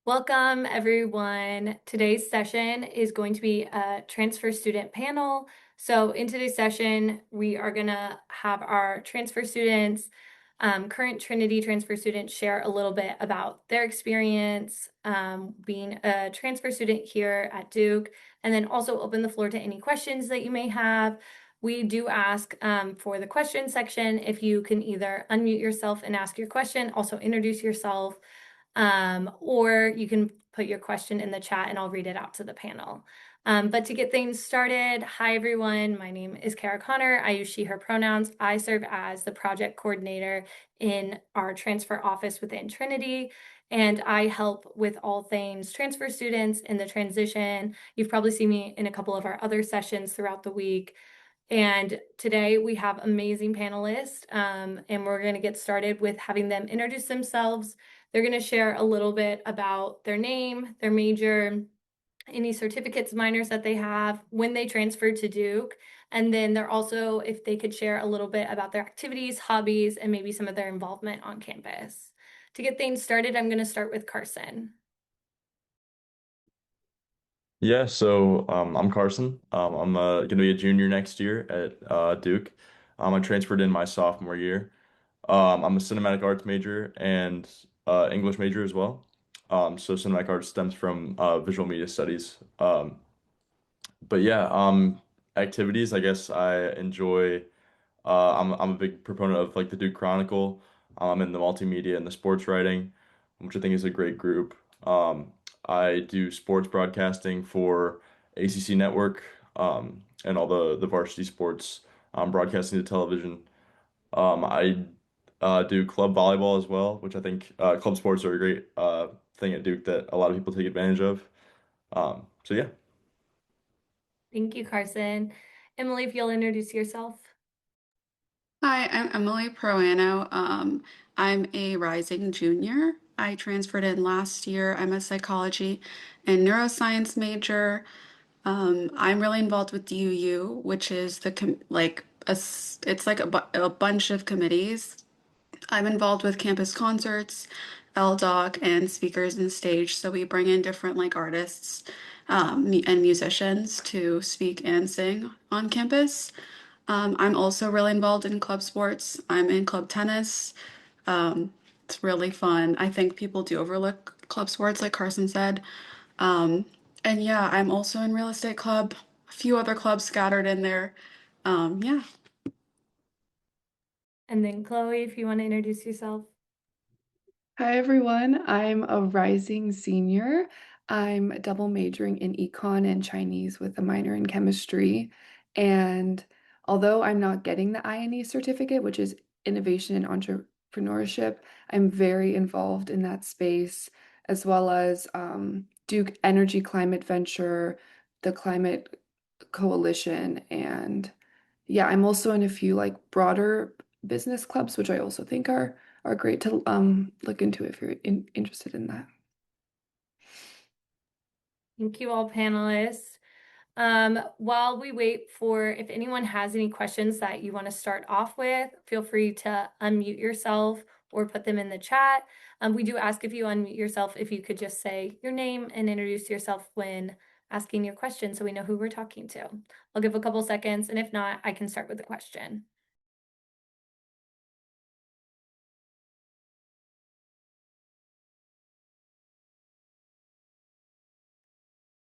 Welcome, everyone. Today's session is going to be a transfer student panel. So in today's session, we are going to have our transfer students, current Trinity transfer students, share a little bit about their experience being a transfer student here at Duke, and then also open the floor to any questions that you may have. We do ask for the question section if you can either unmute yourself and ask your question, also introduce yourself, or you can put your question in the chat and I'll read it out to the panel. But to get things started, hi everyone, my name is Kara Connor. I use she, her pronouns. I serve as the project coordinator in our transfer office within Trinity, and I help with all things transfer students in the transition. You've probably seen me in a couple of our other sessions throughout the week. And today we have amazing panelists, and we're going to get started with having them introduce themselves. They're going to share a little bit about their name, their major, any certificates, minors that they have, when they transferred to Duke. And then they're also, if they could share a little bit about their activities, hobbies, and maybe some of their involvement on campus. To get things started, I'm going to start with Carson. I'm Carson. I'm going to be a junior next year at Duke. I transferred in my sophomore year. I'm a cinematic arts major and English major as well. So cinematic arts stems from visual media studies. Activities. I guess I enjoy. I'm a big proponent of like the Duke Chronicle. I'm in the multimedia and the sports writing, which I think is a great group. I do sports broadcasting for ACC Network, and all the varsity sports, broadcasting to television. I do club volleyball as well, which I think club sports are a great thing at Duke that a lot of people take advantage of. So yeah. Thank you, Carson. Emily, if you'll introduce yourself. Hi, I'm Emily Proano. I'm a rising junior. I transferred in last year. I'm a psychology and neuroscience major. I'm really involved with DUU, which is the com like it's like a bunch of committees. I'm involved with campus concerts, LDoc, and speakers and stage. So we bring in different like artists, and musicians to speak and sing on campus. I'm also really involved in club sports. I'm in club tennis. It's really fun. I think people do overlook club sports, like Carson said. Um, and yeah, I'm also in real estate club, a few other clubs scattered in there. Yeah. And then Chloe, if you want to introduce yourself. Hi everyone, I'm a rising senior. I'm double majoring in econ and Chinese with a minor in chemistry. And although I'm not getting the INE certificate, which is Innovation and Entrepreneurship, I'm very involved in that space, as well as Duke Energy Climate Venture, the Climate Coalition, and yeah, I'm also in a few like broader business clubs, which I also think are great to look into if you're interested in that. Thank you all panelists. While we wait for if anyone has any questions that you want to start off with, feel free to unmute yourself or put them in the chat. We do ask if you unmute yourself, if you could just say your name and introduce yourself when asking your question so we know who we're talking to. I'll give a couple seconds, and if not, I can start with the question.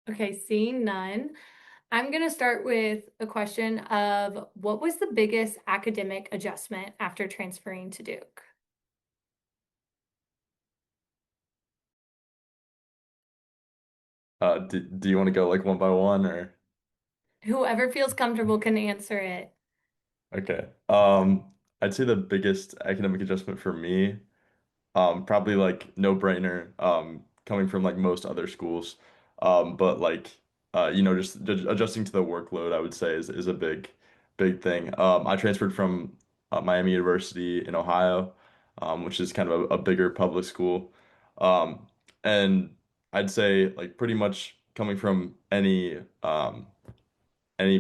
Okay, seeing none. I'm going to start with a question of what was the biggest academic adjustment after transferring to Duke? Do you want to go like one by one or? Whoever feels comfortable can answer it. Okay. I'd say the biggest academic adjustment for me, probably like no brainer, coming from like most other schools. But like, just adjusting to the workload, I would say is a big thing. I transferred from Miami University in Ohio, which is kind of a bigger public school. And I'd say like pretty much coming from any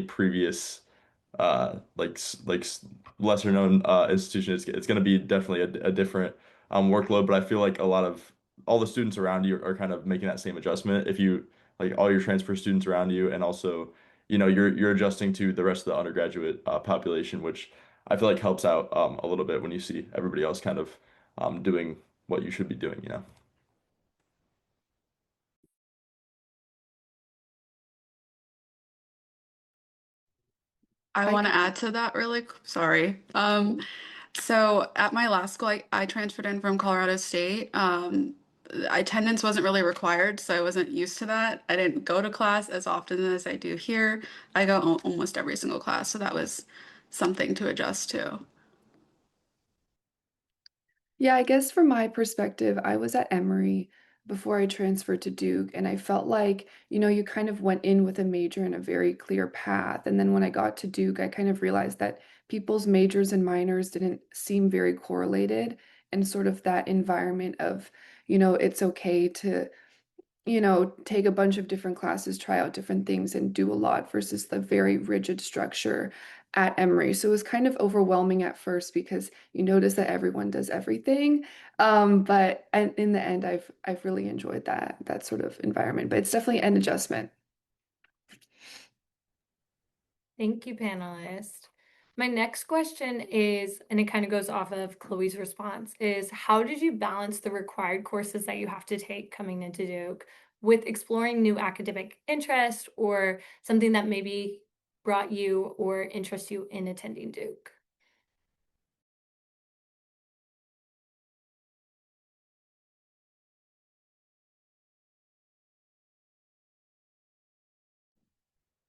previous lesser known institution, it's going to be definitely a different workload. But I feel like a lot of all the students around you are kind of making that same adjustment. If you like all your transfer students around you, and also, you're adjusting to the rest of the undergraduate population, which I feel like helps out a little bit when you see everybody else kind of doing what you should be doing. I I want to add to that really, sorry. So at my last school, I transferred in from Colorado State. Attendance wasn't really required, so I wasn't used to that. I didn't go to class as often as I do here. I go almost every single class, so that was something to adjust to. Yeah, I guess from my perspective, I was at Emory before I transferred to Duke, and I felt like, you kind of went in with a major in a very clear path. And then when I got to Duke, I kind of realized that people's majors and minors didn't seem very correlated, and sort of that environment of, it's okay to take a bunch of different classes, try out different things, and do a lot versus the very rigid structure at Emory. So it was kind of overwhelming at first because you notice that everyone does everything. But in the end, I've really enjoyed that sort of environment. But it's definitely an adjustment. Thank you, panelist. My next question is, and it kind of goes off of Chloe's response, is how did you balance the required courses that you have to take coming into Duke with exploring new academic interest or something that maybe brought you or interest you in attending Duke?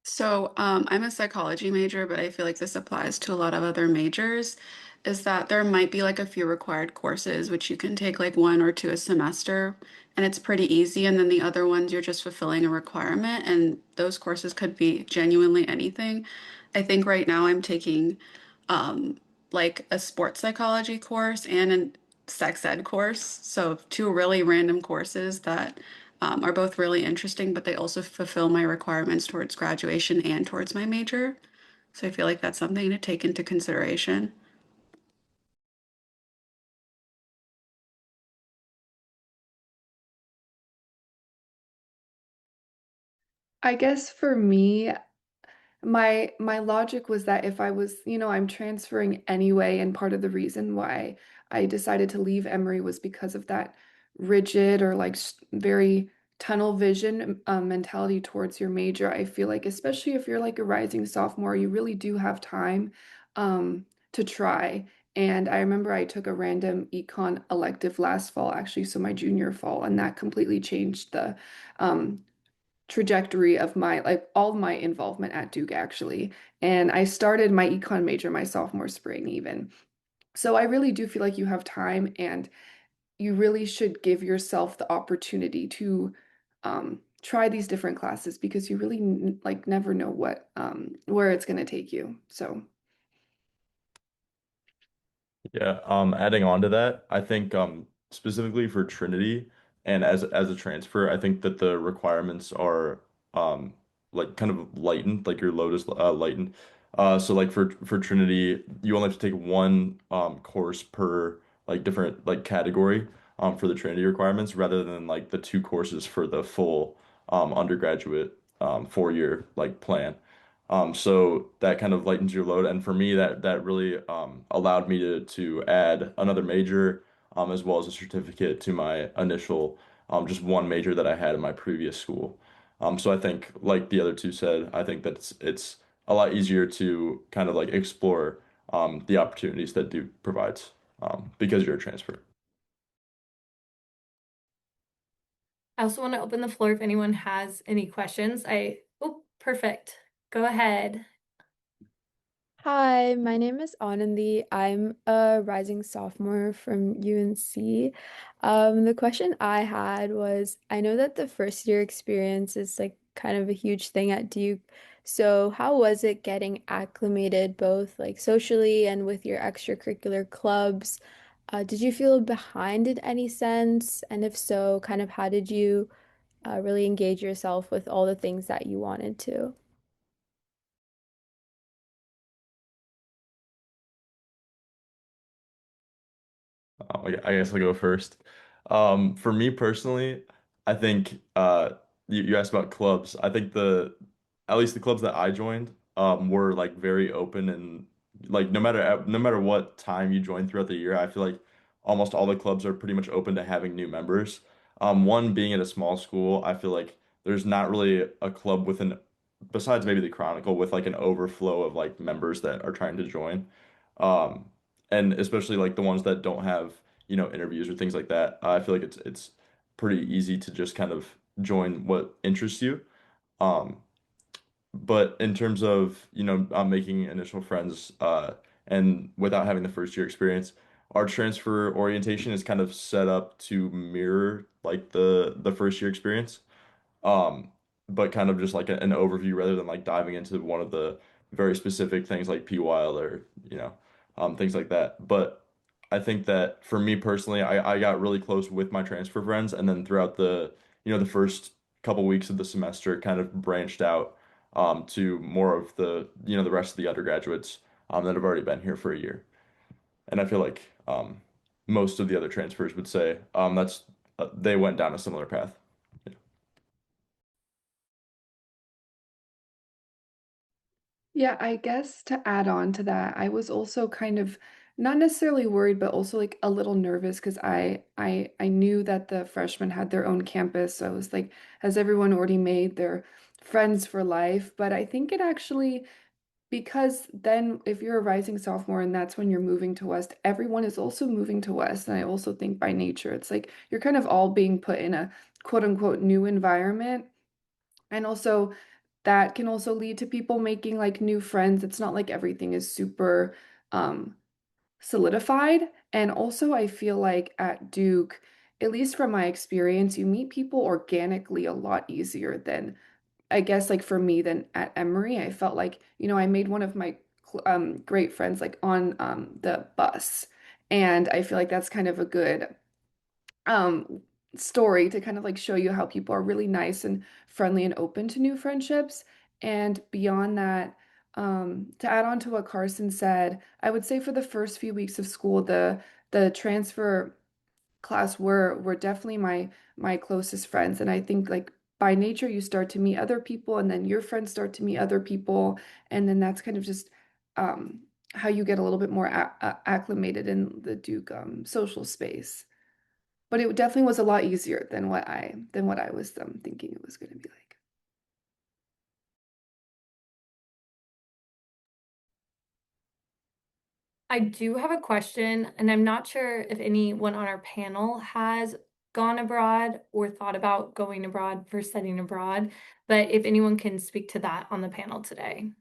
So, I'm a psychology major, but I feel like this applies to a lot of other majors, is that there might be like a few required courses which you can take like one or two a semester, and it's pretty easy. And then the other ones, you're just fulfilling a requirement, and those courses could be genuinely anything. I think right now I'm taking um, like a sports psychology course and a sex ed course. So, two really random courses that are both really interesting, but they also fulfill my requirements towards graduation and towards my major. So I feel like that's something to take into consideration. I guess for me, my logic was that if I was, I'm transferring anyway, and part of the reason why I decided to leave Emory was because of that rigid or like very tunnel vision mentality towards your major. I feel like, especially if you're like a rising sophomore, you really do have time to try. And I remember I took a random econ elective last fall, actually, so my junior fall, and that completely changed the um, trajectory of my like all of my involvement at Duke actually. And I started my econ major my sophomore spring even. So I really do feel like you have time and you really should give yourself the opportunity to try these different classes because you really like never know what where it's going to take you. So Yeah, adding on to that, I think specifically for Trinity and as a transfer, I think that the requirements are um like kind of lightened, like your load is lightened. So like for Trinity, you only have to take one course per like different like category for the Trinity requirements rather than like the two courses for the full undergraduate 4-year like plan. So that kind of lightens your load, and for me, that really allowed me to add another major, as well as a certificate to my initial just one major that I had in my previous school. So I think, like the other two said, I think that it's a lot easier to kind of like explore the opportunities that Duke provides because you're a transfer. I also want to open the floor if anyone has any questions. Oh, perfect. Go ahead. Hi, my name is Anandi. I'm a rising sophomore from UNC. The question I had was, I know that the first year experience is like kind of a huge thing at Duke. So how was it getting acclimated both like socially and with your extracurricular clubs? Did you feel behind in any sense? And if so, kind of how did you really engage yourself with all the things that you wanted to? I guess I'll go first. For me personally, I think you asked about clubs. I think the at least the clubs that I joined were like very open and like no matter what time you join throughout the year, I feel like almost all the clubs are pretty much open to having new members. One being at a small school, I feel like there's not really a club with an besides maybe the Chronicle with like an overflow of like members that are trying to join. Um, and especially like the ones that don't have interviews or things like that. I feel like it's pretty easy to just kind of join what interests you. Um, but in terms of, making initial friends, and without having the first year experience, our transfer orientation is kind of set up to mirror like the first year experience. Um, but kind of just like an overview rather than like diving into one of the very specific things like PWIL or, things like that. But I think that for me personally, I got really close with my transfer friends, and then throughout the first couple weeks of the semester kind of branched out to more of the rest of the undergraduates that have already been here for a year. And I feel like most of the other transfers would say they went down a similar path. Yeah, I guess to add on to that, I was also kind of not necessarily worried, but also like a little nervous because I knew that the freshmen had their own campus. So I was like, has everyone already made their friends for life? But I think it actually because then if you're a rising sophomore and that's when you're moving to West, everyone is also moving to West. And I also think by nature, it's like you're kind of all being put in a quote unquote new environment. And also that can also lead to people making like new friends. It's not like everything is super um solidified. And also I feel like at Duke, at least from my experience, you meet people organically a lot easier than I guess like for me than at Emory. I felt like, I made one of my great friends like on the bus. And I feel like that's kind of a good um story to kind of like show you how people are really nice and friendly and open to new friendships. And beyond that, to add on to what Carson said, I would say for the first few weeks of school, the transfer class were definitely my closest friends. And I think like by nature you start to meet other people and then your friends start to meet other people. And then that's kind of just um how you get a little bit more acclimated in the Duke social space. But it definitely was a lot easier than what I was thinking it was going to be like. I do have a question, and I'm not sure if anyone on our panel has gone abroad or thought about going abroad for studying abroad, but if anyone can speak to that on the panel today.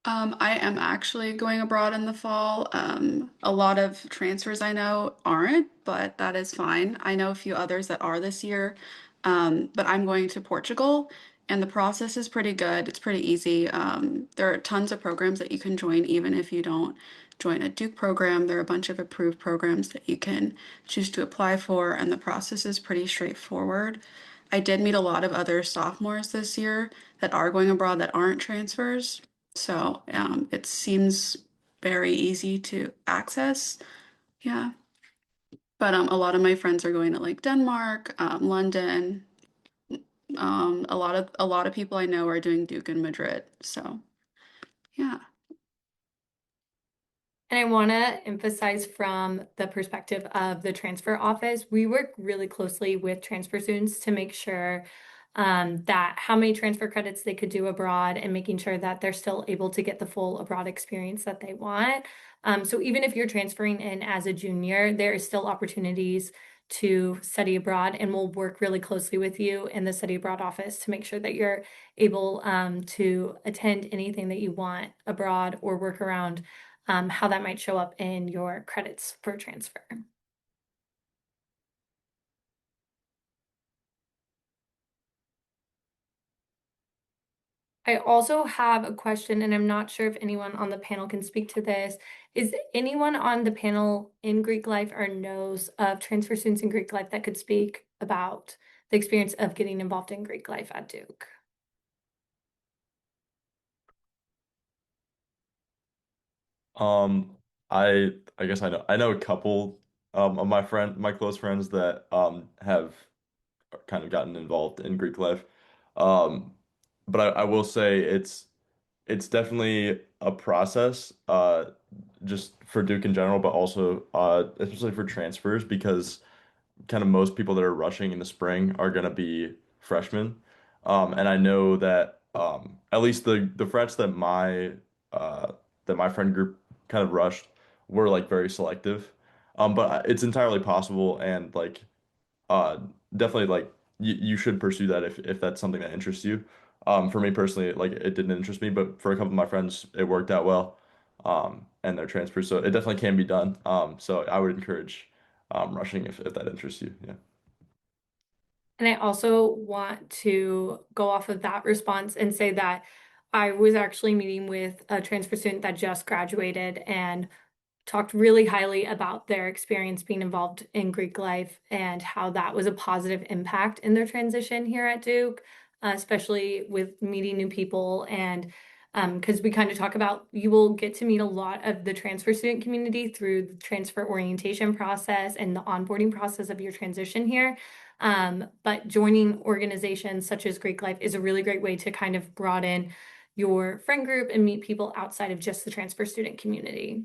I am actually going abroad in the fall. A lot of transfers I know aren't, but that is fine. I know a few others that are this year. But I'm going to Portugal, and the process is pretty good. It's pretty easy. There are tons of programs that you can join, even if you don't join a Duke program. There are a bunch of approved programs that you can choose to apply for, and the process is pretty straightforward. I did meet a lot of other sophomores this year that are going abroad that aren't transfers. So it seems very easy to access. Yeah. But a lot of my friends are going to like Denmark, London. A lot of people I know are doing Duke in Madrid. So yeah. And I want to emphasize from the perspective of the transfer office, we work really closely with transfer students to make sure that how many transfer credits they could do abroad and making sure that they're still able to get the full abroad experience that they want. So even if you're transferring in as a junior, there is still opportunities to study abroad, and we'll work really closely with you in the study abroad office to make sure that you're able to attend anything that you want abroad or work around how that might show up in your credits for transfer. I also have a question, and I'm not sure if anyone on the panel can speak to this. Is anyone on the panel in Greek life or knows of transfer students in Greek life that could speak about the experience of getting involved in Greek life at Duke? Um, I guess I know a couple of my close friends that have kind of gotten involved in Greek life. Um, but I will say it's definitely a process, just for Duke in general, but also especially for transfers because kind of most people that are rushing in the spring are going to be freshmen. And I know that at least the frats that my friend group kind of rushed were like very selective. But it's entirely possible and like uh definitely like you should pursue that if that's something that interests you. For me personally, like it didn't interest me, but for a couple of my friends, it worked out well. And their transfer, so it definitely can be done. So I would encourage rushing if that interests you. Yeah. And I also want to go off of that response and say that I was actually meeting with a transfer student that just graduated and talked really highly about their experience being involved in Greek life and how that was a positive impact in their transition here at Duke, especially with meeting new people. And because we kind of talk about, you will get to meet a lot of the transfer student community through the transfer orientation process and the onboarding process of your transition here. But joining organizations such as Greek Life is a really great way to kind of broaden your friend group and meet people outside of just the transfer student community.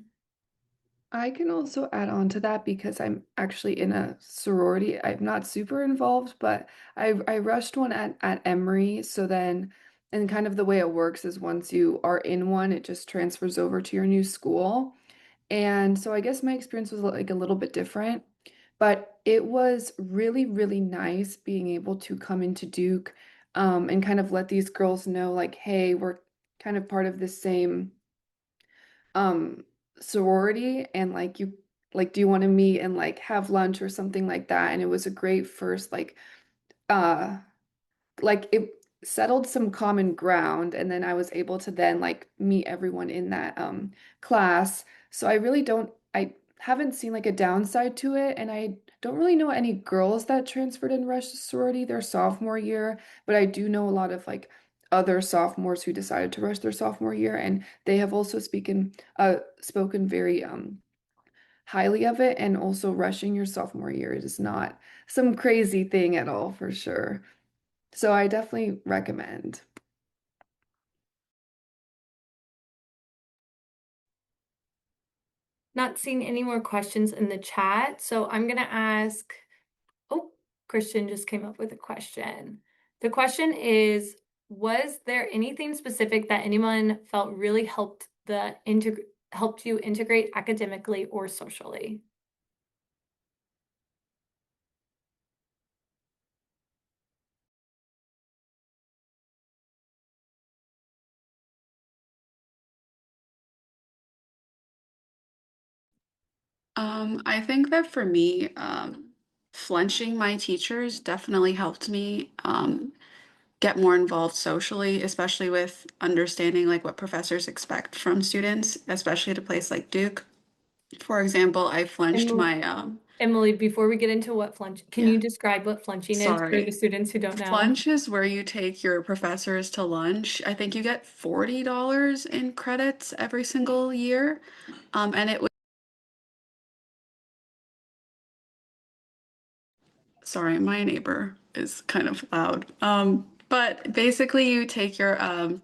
I can also add on to that because I'm actually in a sorority. I'm not super involved, but I rushed one at Emory. So then, and kind of the way it works is once you are in one, it just transfers over to your new school. And so I guess my experience was like a little bit different, but it was really, really nice being able to come into Duke, and kind of let these girls know, like, hey, we're kind of part of the same um sorority, and like you like do you want to meet and like have lunch or something like that. And it was a great first uh like it settled some common ground, and then I was able to then like meet everyone in that class. So I haven't seen like a downside to it, and I don't really know any girls that transferred and rushed to sorority their sophomore year, but I do know a lot of like other sophomores who decided to rush their sophomore year, and they have also spoken very highly of it. And also rushing your sophomore year is not some crazy thing at all, for sure. So I definitely recommend. Not seeing any more questions in the chat, so I'm gonna ask, oh, Christian just came up with a question. The question is, was there anything specific that anyone felt really helped you integrate academically or socially? I think that for me, flunching my teachers definitely helped me get more involved socially, especially with understanding like what professors expect from students, especially at a place like Duke. For example, I flunched Emily, my Emily, before we get into what can yeah, you describe what flunching is for the sorry. students who don't know? Flunch is where you take your professors to lunch. I think you get $40 in credits every single year. And it Sorry, my neighbor is kind of loud. But basically, you take your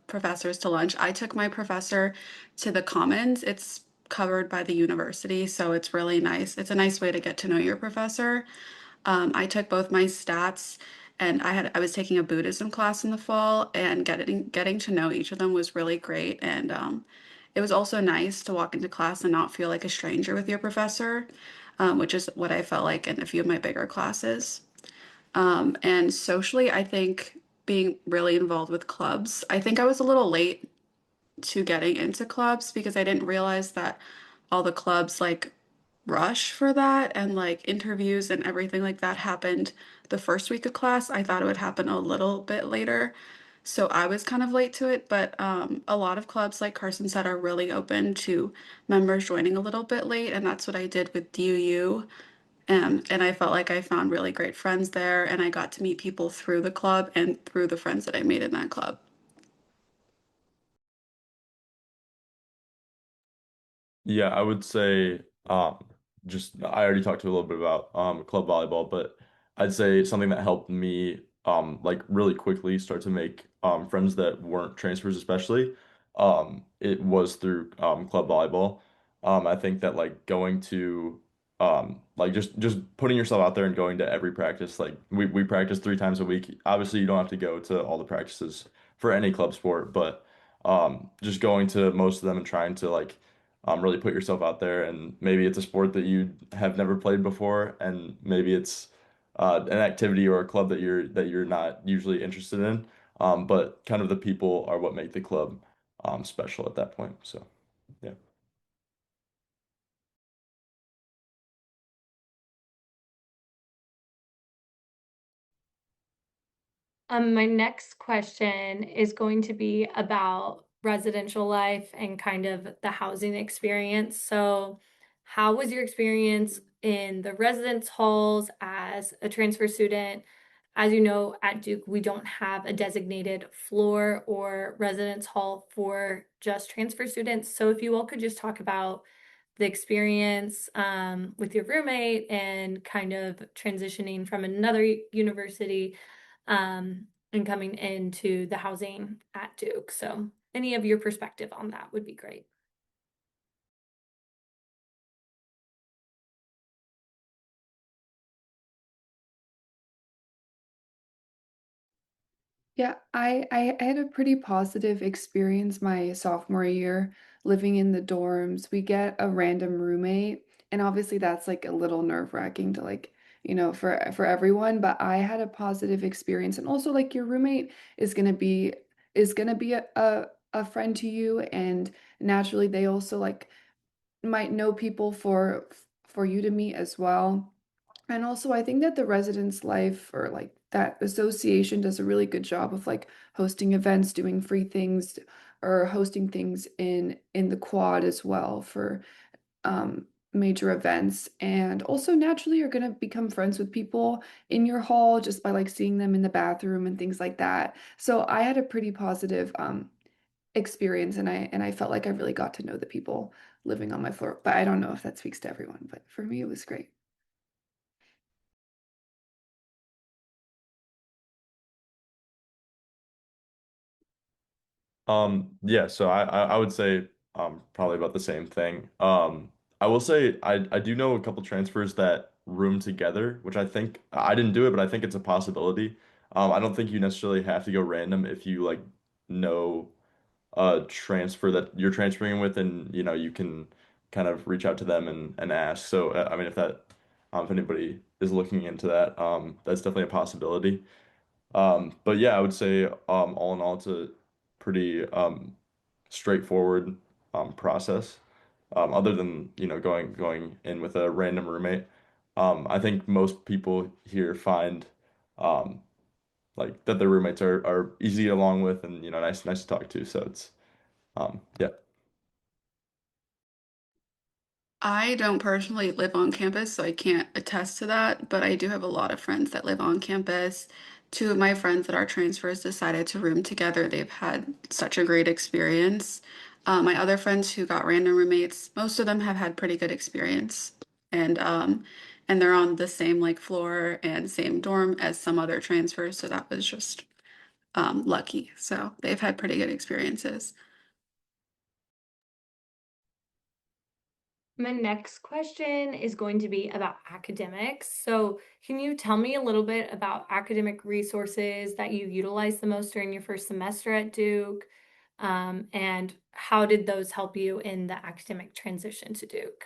professors to lunch. I took my professor to the Commons. It's covered by the university, so it's really nice. It's a nice way to get to know your professor. I took both my stats, and I was taking a Buddhism class in the fall, and getting to know each of them was really great. And it was also nice to walk into class and not feel like a stranger with your professor, which is what I felt like in a few of my bigger classes. And socially, I think being really involved with clubs. I think I was a little late to getting into clubs because I didn't realize that all the clubs like rush for that and like interviews and everything like that happened the first week of class. I thought it would happen a little bit later. So I was kind of late to it, but a lot of clubs, like Carson said, are really open to members joining a little bit late, and that's what I did with DUU. And I felt like I found really great friends there, and I got to meet people through the club and through the friends that I made in that club. Yeah, I would say just I already talked to you a little bit about club volleyball, but I'd say something that helped me like really quickly start to make friends that weren't transfers especially it was through club volleyball. I think that like going to like just putting yourself out there and going to every practice, like we practice 3 times a week. Obviously you don't have to go to all the practices for any club sport, but just going to most of them and trying to like really put yourself out there. And maybe it's a sport that you have never played before, and maybe it's an activity or a club that you're not usually interested in. But kind of the people are what make the club special at that point. So yeah. My next question is going to be about residential life and kind of the housing experience. So, how was your experience in the residence halls as a transfer student? As you know, at Duke, we don't have a designated floor or residence hall for just transfer students. So, if you all could just talk about the experience with your roommate and kind of transitioning from another university and coming into the housing at Duke. So, any of your perspective on that would be great. Yeah, I had a pretty positive experience my sophomore year living in the dorms. We get a random roommate, and obviously that's like a little nerve-wracking to like, for everyone, but I had a positive experience. And also like your roommate is gonna be a friend to you, and naturally they also like might know people for you to meet as well. And also, I think that the residence life or like that association does a really good job of like hosting events, doing free things, or hosting things in the quad as well for major events. And also, naturally, you're gonna become friends with people in your hall just by like seeing them in the bathroom and things like that. So I had a pretty positive experience, and I felt like I really got to know the people living on my floor. But I don't know if that speaks to everyone, but for me, it was great. Yeah, so I would say probably about the same thing. I will say I do know a couple transfers that room together, which I think I didn't do it, but I think it's a possibility. I don't think you necessarily have to go random if you like know a transfer that you're transferring with, and you know you can kind of reach out to them and ask. So I mean, if anybody is looking into that, that's definitely a possibility. But yeah, I would say all in all, it's a pretty straightforward process. Other than going in with a random roommate, I think most people here find um, like that their roommates are easy to get along with, and nice to talk to. So it's yeah. I don't personally live on campus, so I can't attest to that, but I do have a lot of friends that live on campus. Two of my friends that are transfers decided to room together. They've had such a great experience. My other friends who got random roommates, most of them have had pretty good experience. And they're on the same like floor and same dorm as some other transfers, so that was just lucky. So they've had pretty good experiences. My next question is going to be about academics. So, can you tell me a little bit about academic resources that you utilized the most during your first semester at Duke? And how did those help you in the academic transition to Duke?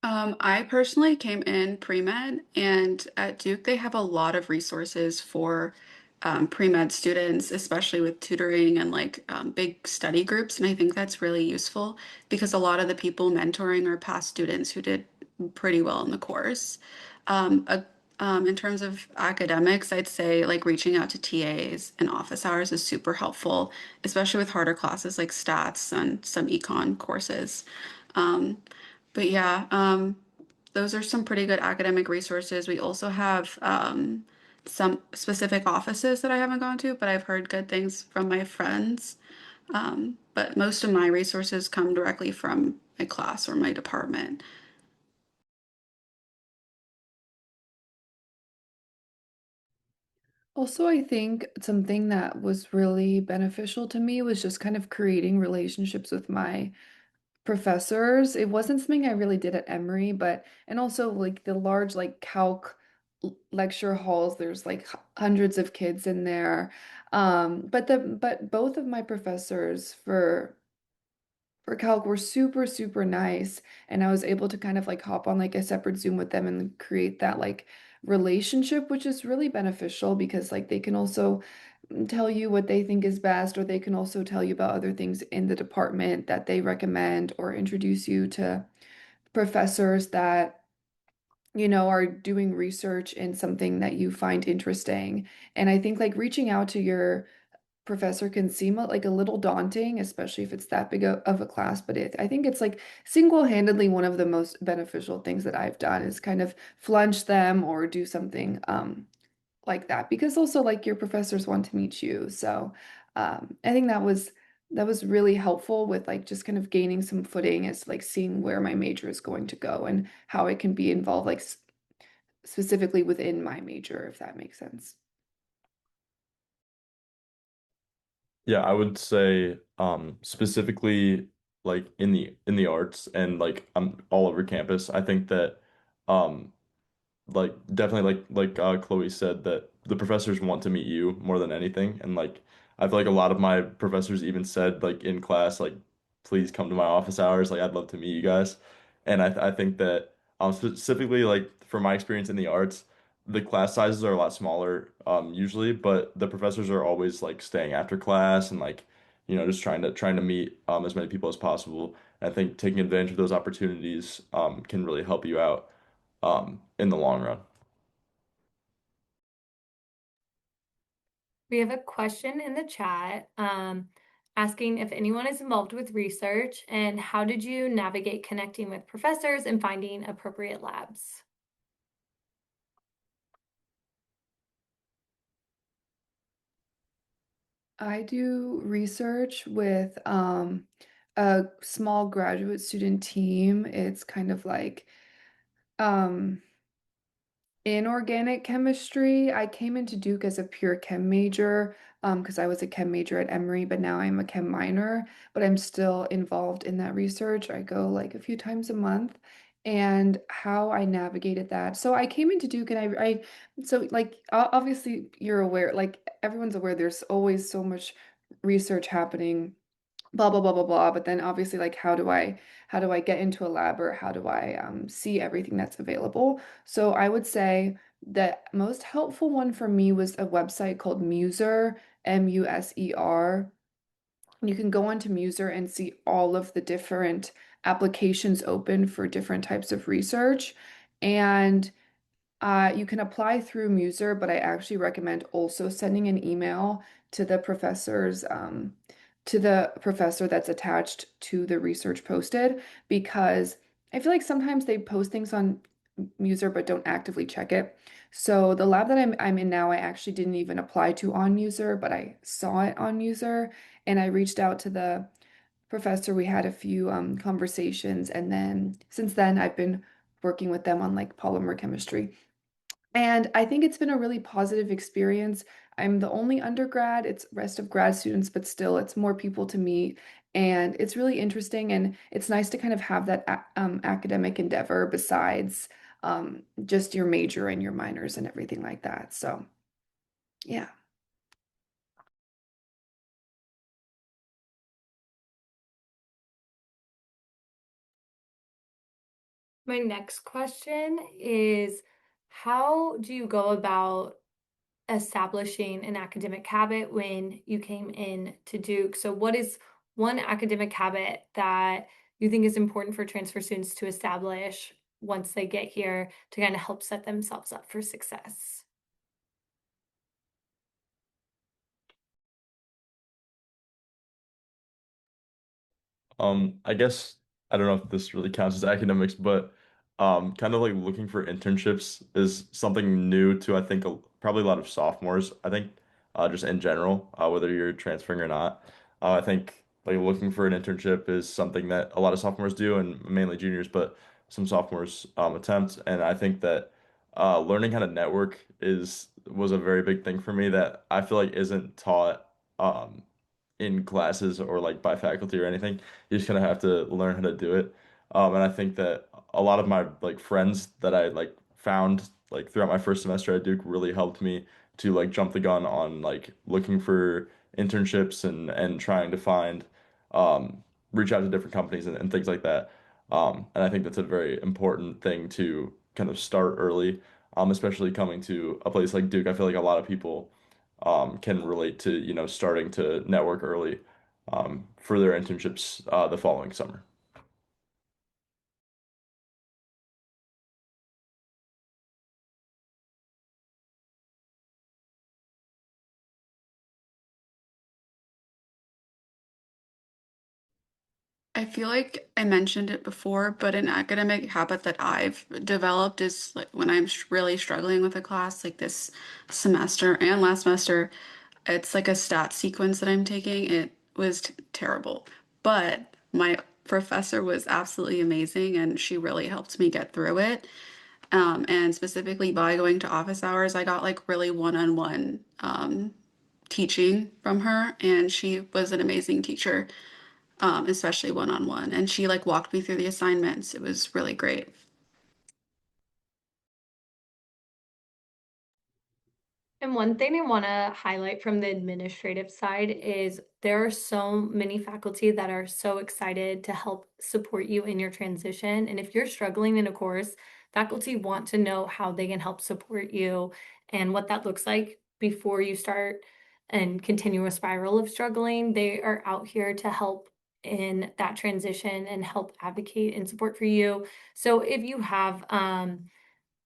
I personally came in pre-med, and at Duke, they have a lot of resources for pre-med students, especially with tutoring and like big study groups. And I think that's really useful because a lot of the people mentoring are past students who did pretty well in the course. Um, a, in terms of academics, I'd say like reaching out to TAs and office hours is super helpful, especially with harder classes like stats and some econ courses. Um, But yeah, those are some pretty good academic resources. We also have some specific offices that I haven't gone to, but I've heard good things from my friends. But most of my resources come directly from my class or my department. Also, I think something that was really beneficial to me was just kind of creating relationships with my professors. It wasn't something I really did at Emory, but and also like the large like calc lecture halls, there's like hundreds of kids in there. But both of my professors for calc were super nice, and I was able to kind of like hop on like a separate Zoom with them and create that like relationship, which is really beneficial because like they can also tell you what they think is best, or they can also tell you about other things in the department that they recommend, or introduce you to professors that are doing research in something that you find interesting. And I think like reaching out to your professor can seem like a little daunting, especially if it's that big of a class, but I think it's like single-handedly one of the most beneficial things that I've done is kind of flunch them or do something like that, because also like your professors want to meet you. So I think that was really helpful with like just kind of gaining some footing as like seeing where my major is going to go and how it can be involved like specifically within my major, if that makes sense. Yeah, I would say specifically like in the arts and like I'm all over campus. I think that um like definitely like Chloe said that the professors want to meet you more than anything, and like I feel like a lot of my professors even said like in class like please come to my office hours, like I'd love to meet you guys. And I think that specifically like from my experience in the arts, the class sizes are a lot smaller usually, but the professors are always like staying after class and like just trying to meet as many people as possible. And I think taking advantage of those opportunities can really help you out in the long run. We have a question in the chat asking if anyone is involved with research and how did you navigate connecting with professors and finding appropriate labs? I do research with a small graduate student team. It's kind of like um, in organic chemistry. I came into Duke as a pure chem major because I was a chem major at Emory, but now I'm a chem minor, but I'm still involved in that research. I go like a few times a month. And how I navigated that. So I came into Duke and so like obviously you're aware, like everyone's aware there's always so much research happening, blah blah blah blah blah, but then obviously like how do I get into a lab, or how do I see everything that's available? So I would say the most helpful one for me was a website called Muser, Muser. You can go onto Muser and see all of the different applications open for different types of research. And you can apply through Muser, but I actually recommend also sending an email to the professor that's attached to the research posted, because I feel like sometimes they post things on Muser but don't actively check it. So the lab that I'm in now, I actually didn't even apply to on Muser, but I saw it on Muser, and I reached out to the professor. We had a few conversations, and then since then I've been working with them on like polymer chemistry. And I think it's been a really positive experience. I'm the only undergrad, it's rest of grad students, but still it's more people to meet. And it's really interesting, and it's nice to kind of have that academic endeavor besides just your major and your minors and everything like that. So, yeah. My next question is how do you go about establishing an academic habit when you came in to Duke? So what is one academic habit that you think is important for transfer students to establish once they get here to kind of help set themselves up for success? I guess I don't know if this really counts as academics, but kind of like looking for internships is something new to I think probably a lot of sophomores. I think just in general, whether you're transferring or not, I think like looking for an internship is something that a lot of sophomores do, and mainly juniors, but some sophomores attempt. And I think that learning how to network is was a very big thing for me that I feel like isn't taught. In classes or like by faculty or anything. You just kind of have to learn how to do it. And I think that a lot of my like friends that I like found like throughout my first semester at Duke really helped me to like jump the gun on like looking for internships and trying to find reach out to different companies and things like that. And I think that's a very important thing to kind of start early, especially coming to a place like Duke. I feel like a lot of people can relate to, starting to network early for their internships the following summer. I feel like I mentioned it before, but an academic habit that I've developed is like when I'm really struggling with a class, like this semester and last semester, it's like a stat sequence that I'm taking. It was terrible, but my professor was absolutely amazing and she really helped me get through it. And specifically by going to office hours, I got like really one-on-one teaching from her, and she was an amazing teacher, especially one-on-one. And she like walked me through the assignments. It was really great. And one thing I want to highlight from the administrative side is there are so many faculty that are so excited to help support you in your transition. And if you're struggling in a course, faculty want to know how they can help support you and what that looks like before you start and continue a spiral of struggling. They are out here to help in that transition and help advocate and support for you. So if you have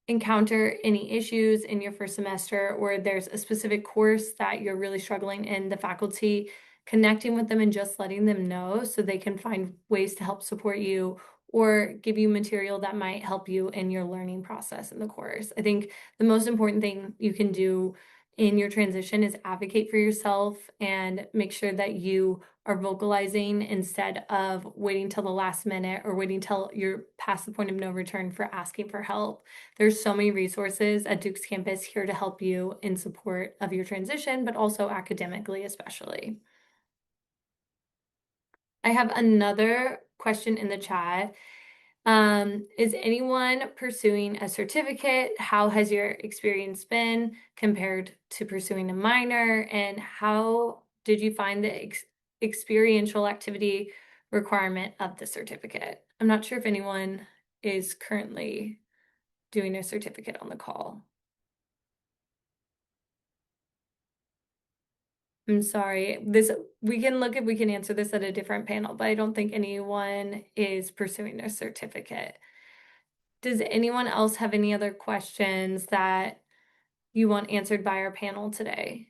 encounter any issues in your first semester or there's a specific course that you're really struggling in, the faculty connecting with them and just letting them know so they can find ways to help support you or give you material that might help you in your learning process in the course. I think the most important thing you can do in your transition is advocate for yourself and make sure that you are vocalizing instead of waiting till the last minute or waiting till you're past the point of no return for asking for help. There's so many resources at Duke's campus here to help you in support of your transition, but also academically, especially. I have another question in the chat. Is anyone pursuing a certificate? How has your experience been compared to pursuing a minor? And how did you find the experiential activity requirement of the certificate? I'm not sure if anyone is currently doing a certificate on the call. I'm sorry. This we can look if we can answer this at a different panel, but I don't think anyone is pursuing their certificate. Does anyone else have any other questions that you want answered by our panel today?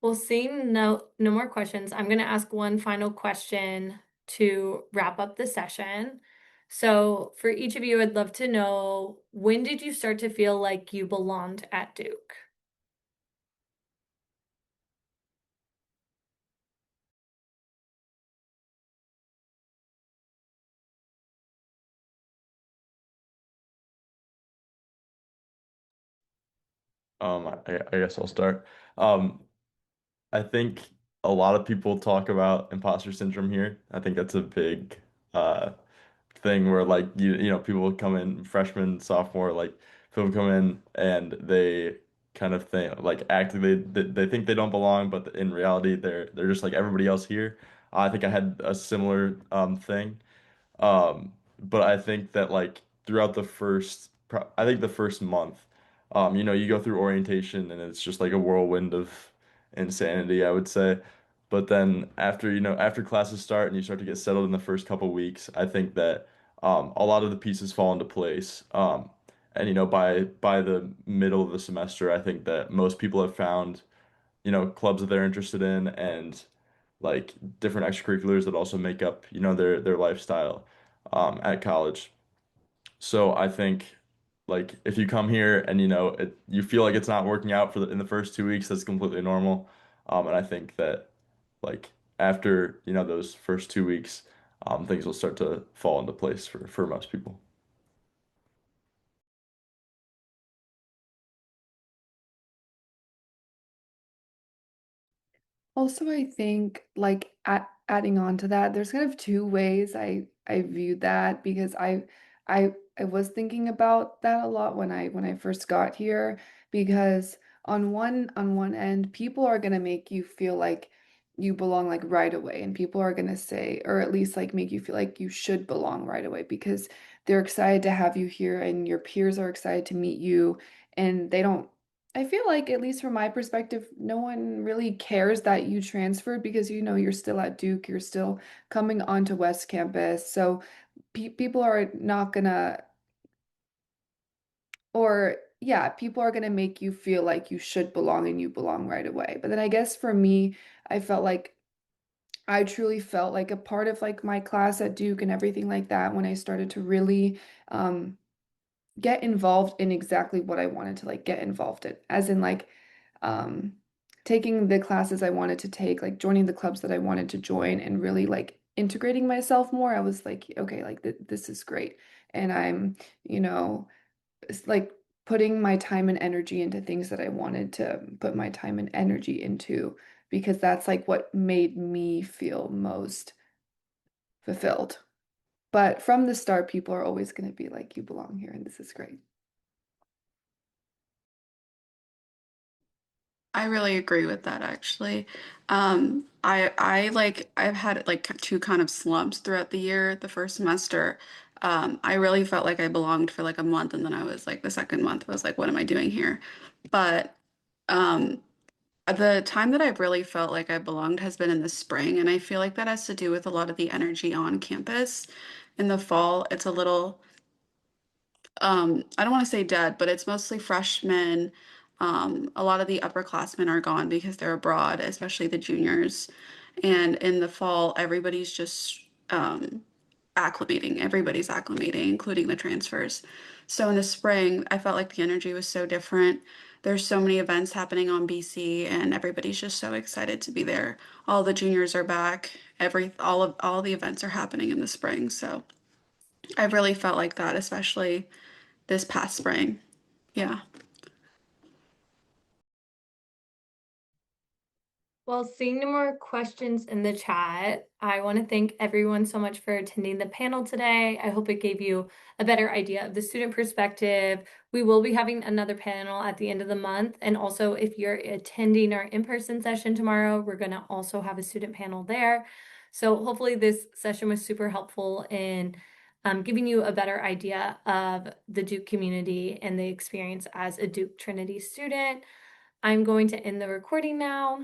Well, seeing no more questions, I'm going to ask one final question to wrap up the session. So, for each of you, I'd love to know, when did you start to feel like you belonged at Duke? I guess I'll start. Um, I think a lot of people talk about imposter syndrome here. I think that's a big uh, thing where like people will come in freshman, sophomore, like people come in and they kind of think like act like they think they don't belong, but in reality they're just like everybody else here. I think I had a similar thing. But I think that like throughout I think the first month, you go through orientation and it's just like a whirlwind of insanity, I would say. But then after classes start and you start to get settled in the first couple weeks, I think that a lot of the pieces fall into place. And by the middle of the semester, I think that most people have found, clubs that they're interested in and like different extracurriculars that also make up, their lifestyle at college. So I think like if you come here and you feel like it's not working out in the first 2 weeks, that's completely normal. And I think that like after, those first 2 weeks, things will start to fall into place for most people. Also, I think like adding on to that, there's kind of two ways I view that because I was thinking about that a lot when I first got here because on one end, people are gonna make you feel like you belong like right away, and people are gonna say, or at least like make you feel like you should belong right away because they're excited to have you here and your peers are excited to meet you, and they don't I feel like, at least from my perspective, no one really cares that you transferred because you're still at Duke, you're still coming onto West Campus. So people are not gonna, or yeah, people are gonna make you feel like you should belong and you belong right away. But then I guess for me, I felt like I truly felt like a part of like my class at Duke and everything like that when I started to really um get involved in exactly what I wanted to like get involved in, as in like um taking the classes I wanted to take, like joining the clubs that I wanted to join and really like integrating myself more. I was like, okay, like this is great. And I'm, you know, it's like putting my time and energy into things that I wanted to put my time and energy into because that's like what made me feel most fulfilled. But from the start, people are always going to be like, you belong here and this is great. I really agree with that actually. I like I've had like two kind of slumps throughout the year. The first semester, I really felt like I belonged for like a month, and then I was like the second month I was like, what am I doing here? But um, the time that I've really felt like I belonged has been in the spring, and I feel like that has to do with a lot of the energy on campus. In the fall, it's a little I don't want to say dead, but it's mostly freshmen. A lot of the upperclassmen are gone because they're abroad, especially the juniors. And in the fall, everybody's just acclimating. Everybody's acclimating, including the transfers. So in the spring, I felt like the energy was so different. There's so many events happening on BC, and everybody's just so excited to be there. All the juniors are back. All the events are happening in the spring. So I've really felt like that, especially this past spring. Yeah. Well, seeing no more questions in the chat, I want to thank everyone so much for attending the panel today. I hope it gave you a better idea of the student perspective. We will be having another panel at the end of the month. And also, if you're attending our in-person session tomorrow, we're going to also have a student panel there. So hopefully this session was super helpful in giving you a better idea of the Duke community and the experience as a Duke Trinity student. I'm going to end the recording now.